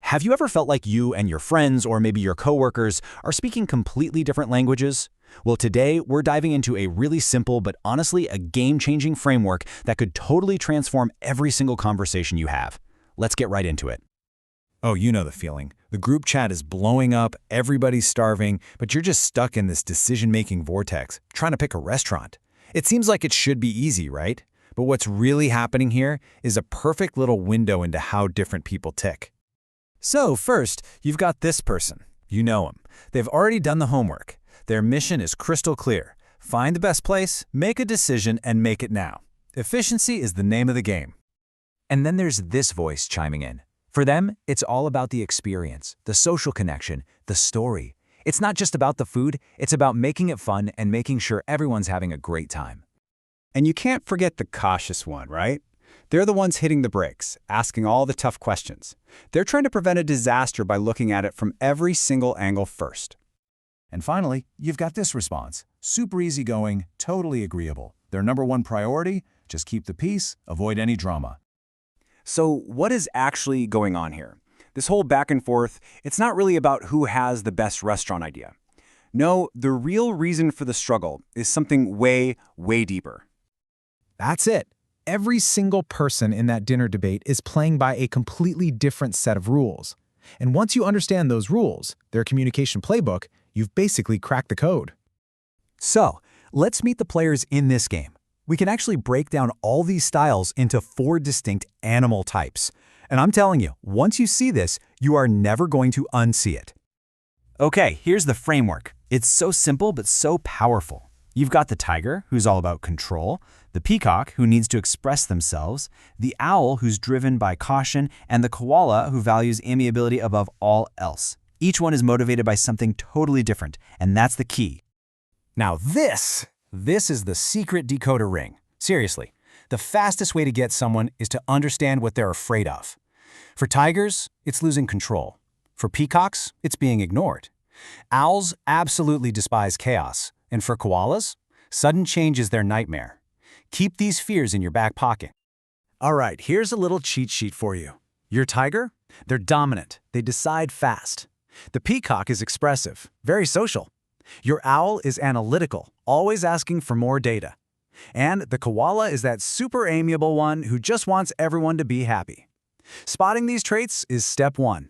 Have you ever felt like you and your friends or maybe your coworkers are speaking completely different languages? Well, today we're diving into a really simple but honestly a game-changing framework that could totally transform every single conversation you have. Let's get right into it. Oh, you know the feeling. The group chat is blowing up, everybody's starving, but you're just stuck in this decision-making vortex, trying to pick a restaurant. It seems like it should be easy, right? But what's really happening here is a perfect little window into how different people tick. So first, you've got this person. You know them. They've already done the homework. Their mission is crystal clear. Find the best place, make a decision, and make it now. Efficiency is the name of the game. And then there's this voice chiming in. For them, it's all about the experience, the social connection, the story. It's not just about the food, it's about making it fun and making sure everyone's having a great time. And you can't forget the cautious one, right? They're the ones hitting the brakes, asking all the tough questions. They're trying to prevent a disaster by looking at it from every single angle first. And finally, you've got this response. Super easygoing, totally agreeable. Their number one priority, just keep the peace, avoid any drama. So what is actually going on here? This whole back and forth, it's not really about who has the best restaurant idea. No, the real reason for the struggle is something way, way deeper. That's it. Every single person in that dinner debate is playing by a completely different set of rules. And once you understand those rules, their communication playbook, you've basically cracked the code. So, let's meet the players in this game. We can actually break down all these styles into 4 distinct animal types. And I'm telling you, once you see this, you are never going to unsee it. Okay, here's the framework. It's so simple but so powerful. You've got the tiger, who's all about control, the peacock, who needs to express themselves, the owl, who's driven by caution, and the koala, who values amiability above all else. Each one is motivated by something totally different, and that's the key. Now this is the secret decoder ring. Seriously, the fastest way to get someone is to understand what they're afraid of. For tigers, it's losing control. For peacocks, it's being ignored. Owls absolutely despise chaos. And for koalas, sudden change is their nightmare. Keep these fears in your back pocket. All right, here's a little cheat sheet for you. Your tiger? They're dominant. They decide fast. The peacock is expressive, very social. Your owl is analytical, always asking for more data. And the koala is that super amiable one who just wants everyone to be happy. Spotting these traits is step 1.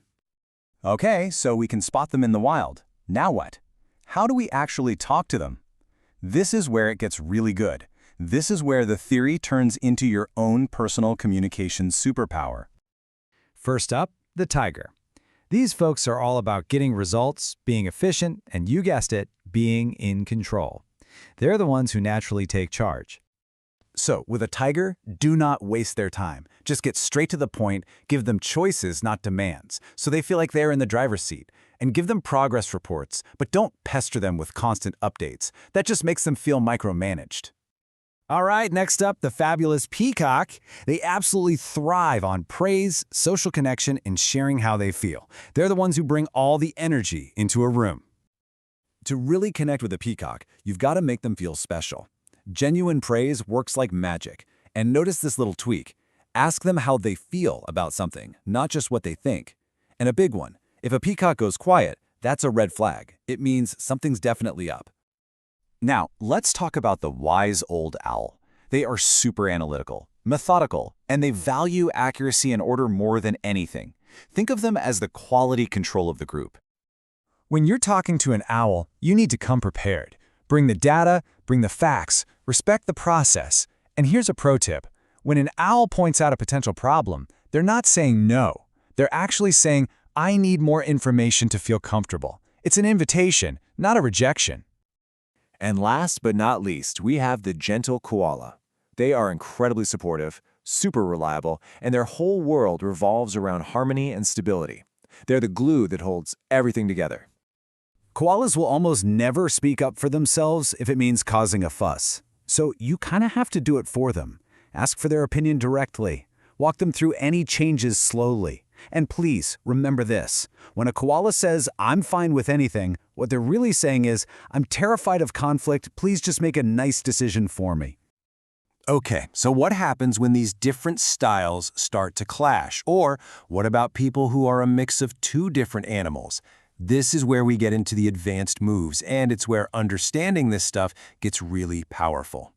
Okay, so we can spot them in the wild. Now what? How do we actually talk to them? This is where it gets really good. This is where the theory turns into your own personal communication superpower. First up, the tiger. These folks are all about getting results, being efficient, and you guessed it, being in control. They're the ones who naturally take charge. So, with a tiger, do not waste their time. Just get straight to the point, give them choices, not demands, so they feel like they're in the driver's seat. And give them progress reports, but don't pester them with constant updates. That just makes them feel micromanaged. All right, next up, the fabulous peacock. They absolutely thrive on praise, social connection, and sharing how they feel. They're the ones who bring all the energy into a room. To really connect with a peacock, you've got to make them feel special. Genuine praise works like magic. And notice this little tweak. Ask them how they feel about something, not just what they think. And a big one. If a peacock goes quiet, that's a red flag. It means something's definitely up. Now, let's talk about the wise old owl. They are super analytical, methodical, and they value accuracy and order more than anything. Think of them as the quality control of the group. When you're talking to an owl, you need to come prepared. Bring the data, bring the facts, respect the process. And here's a pro tip. When an owl points out a potential problem, they're not saying no. They're actually saying, I need more information to feel comfortable. It's an invitation, not a rejection. And last but not least, we have the gentle koala. They are incredibly supportive, super reliable, and their whole world revolves around harmony and stability. They're the glue that holds everything together. Koalas will almost never speak up for themselves if it means causing a fuss. So you kind of have to do it for them. Ask for their opinion directly. Walk them through any changes slowly. And please, remember this. When a koala says, I'm fine with anything, what they're really saying is, I'm terrified of conflict, please just make a nice decision for me. Okay, so what happens when these different styles start to clash? Or what about people who are a mix of two different animals? This is where we get into the advanced moves, and it's where understanding this stuff gets really powerful.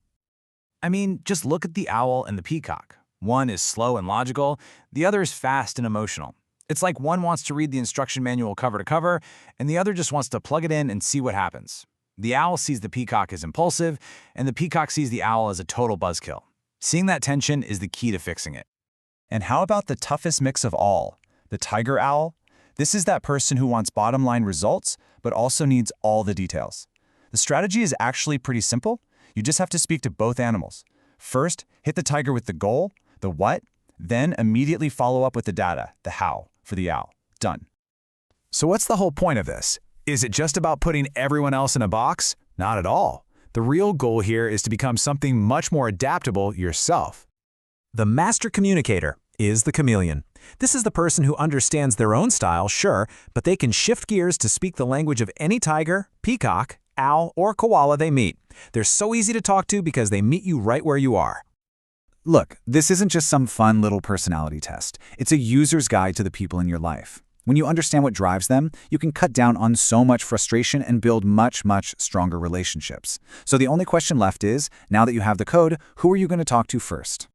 I mean, just look at the owl and the peacock. One is slow and logical, the other is fast and emotional. It's like one wants to read the instruction manual cover to cover, and the other just wants to plug it in and see what happens. The owl sees the peacock as impulsive, and the peacock sees the owl as a total buzzkill. Seeing that tension is the key to fixing it. And how about the toughest mix of all, the tiger owl? This is that person who wants bottom-line results, but also needs all the details. The strategy is actually pretty simple. You just have to speak to both animals. First, hit the tiger with the goal, the what, then immediately follow up with the data, the how, for the owl. Done. So what's the whole point of this? Is it just about putting everyone else in a box? Not at all. The real goal here is to become something much more adaptable yourself. The master communicator is the chameleon. This is the person who understands their own style, sure, but they can shift gears to speak the language of any tiger, peacock, owl, or koala they meet. They're so easy to talk to because they meet you right where you are. Look, this isn't just some fun little personality test. It's a user's guide to the people in your life. When you understand what drives them, you can cut down on so much frustration and build much, much stronger relationships. So the only question left is, now that you have the code, who are you going to talk to first?